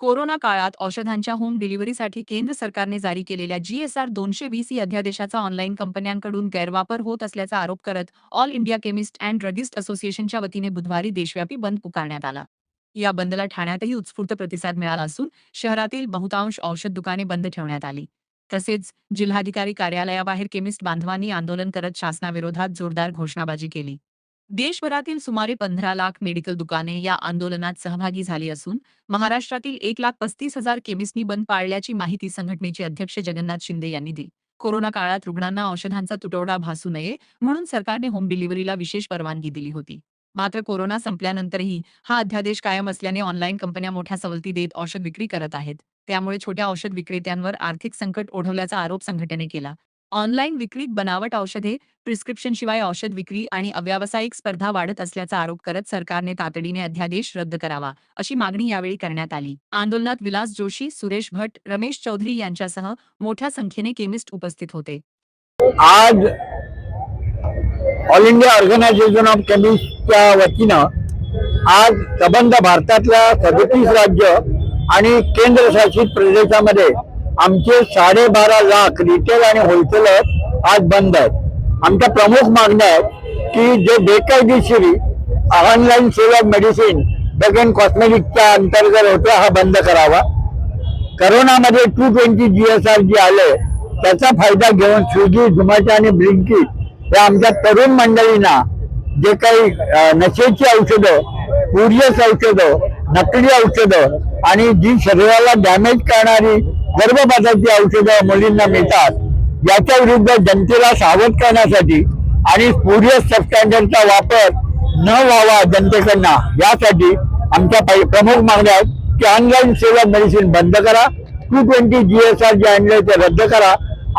Corona काळात औषधांच्या home डिलिव्हरीसाठी केंद्र सरकारने जारी केलेल्या GSR 220 अध्यादेशाचा ऑनलाईन कंपन्यांकडून गैरवापर होत असल्याचा आरोप करत all India chemist and druggist असोसिएशनच्या वतीने बुधवारी देशव्यापी बंद पुकारण्यात आला. या बंदला ठाण्यातही उत्स्फूर्त प्रतिसाद मिळाला असून शहरातील बहुतांश औषध दुकाने बंद ठेवण्यात आली. तसेच जिल्हाधिकारी कार्यालयाबाहेर केमिस्ट बांधवांनी आंदोलन करत शासनाविरोधात जोरदार घोषणाबाजी केली. देशभरातील सुमारे 15 लाख मेडिकल दुकाने या आंदोलनात सहभागी झाली असून महाराष्ट्रातील 1,35,000 केमिस्टनी बंद पाळल्याची माहिती संघटनेचे अध्यक्ष जगन्नाथ शिंदे यांनी दिली. कोरोना काळात रुग्णांना औषधांचा तुटवडा भासू नये म्हणून सरकारने होम डिलिव्हरीला विशेष परवानगी दिली होती. मात्र कोरोना संपल्यानंतरही हा अध्यादेश कायम असल्याने ऑनलाईन कंपन्या मोठ्या सवलती देत औषध विक्री करत आहेत. त्यामुळे छोट्या औषध विक्रेत्यांवर आर्थिक संकट ओढवल्याचा आरोप संघटनेने केला. ऑनलाईन विक्रीत बनावट औषधे, प्रिस्क्रिप्शनशिवाय औषध विक्री आणि अव्यावसायिक स्पर्धा वाढत असल्याचा आरोप करत सरकारने तातडीने अध्यादेश रद्द करावा, अशी मागणी यावेळी करण्यात आली. आंदोलनात विलास जोशी, सुरेश भट, रमेश चौधरी यांच्यासह मोठ्या संख्येने केमिस्ट उपस्थित होते. आज ऑल इंडिया ऑर्गनायझेशन ऑफ केमिस्टच्या वतीनं आज सबंध भारतातल्या 37 राज्य आणि केंद्रशासित प्रदेशामध्ये आमचे 12.5 लाख रिटेल आणि होलसेलर आज बंद आहेत. आमच्या प्रमुख मागण्या आहेत की जे बेकायदेशीर online sale of medicine, drug and कॉस्मेटिक्सच्या अंतर्गत होते हा बंद करावा. करोनामध्ये 220 GSR जे आले त्याचा फायदा घेऊन स्विगी, झोमॅटो आणि ब्लिंकिट या आमच्या तरुण मंडळींना जे काही नशेची औषधं, स्पुरियस औषधं, नकली औषधं आणि जी शरीराला डॅमेज करणारी गर्भपाताची औषधं मुलींना मिळतात, याच्या विरुद्ध जनतेला सावध करण्यासाठी आणि स्पुरियस सबस्टँडर्डचा वापर न व्हावा जनतेकडनं, यासाठी आमच्या प्रमुख मागण्या आहेत की ऑनलाईन सेल ऑफ मेडिसिन बंद करा, 220 GSR जे आणले ते रद्द करा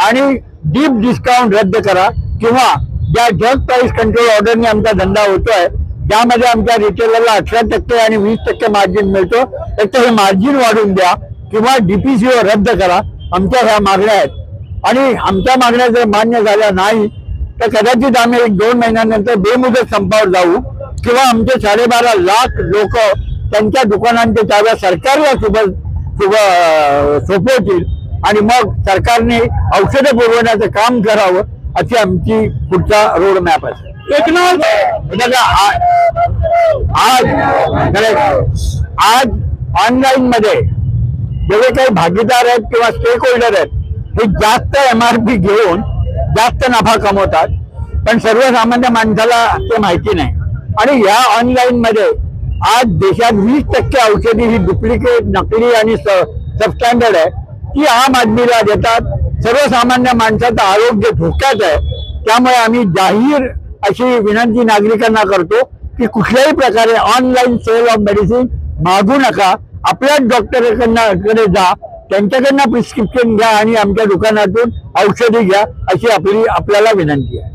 आणि डीप डिस्काउंट रद्द करा, किंवा ज्या ड्रग प्राइस कंट्रोल ऑर्डरने आमचा धंदा होतोय त्यामध्ये आमच्या रिटेलरला 18% आणि 20% मार्जिन मिळतो, तर हे मार्जिन वाढवून द्या किंवा DPCO रद्द करा. आमच्या ह्या मागण्या आहेत आणि आमच्या मागण्या जर मान्य झाल्या नाही तर कदाचित आम्ही 1-2 महिन्यानंतर बेमुदत संपावर जाऊ किंवा आमचे 12.5 लाख लोक त्यांच्या दुकानांच्या चाव्या सरकारला सोपवतील आणि मग सरकारने औषधं पुरवण्याचं काम करावं, अशी आमची पुढचा रोड मॅप असेल. आज ऑनलाईन मध्ये जेवढे काही भागीदार आहेत किंवा स्टेक होल्डर आहेत हे जास्त MRP घेऊन जास्त नफा कमवतात, पण सर्वसामान्य माणसाला ते माहिती नाही. आणि या ऑनलाईन मध्ये आज देशात 20% औषधी ही डुप्लिकेट, नकली आणि सबस्टँडर्ड आहे, ती आम आदमीला देतात. सर्वसामान्य माणसाचं आरोग्य धोक्यात आहे. त्यामुळे आम्ही जाहीर अशी विनंती नागरिकांना करतो की कुठल्याही प्रकारे ऑनलाईन सेल ऑफ मेडिसिन मागू नका. आपल्याच डॉक्टरकडे जा, त्यांच्याकडनं प्रिस्क्रिप्शन घ्या आणि आमच्या दुकानातून औषधी घ्या, अशी आपल्याला विनंती आहे.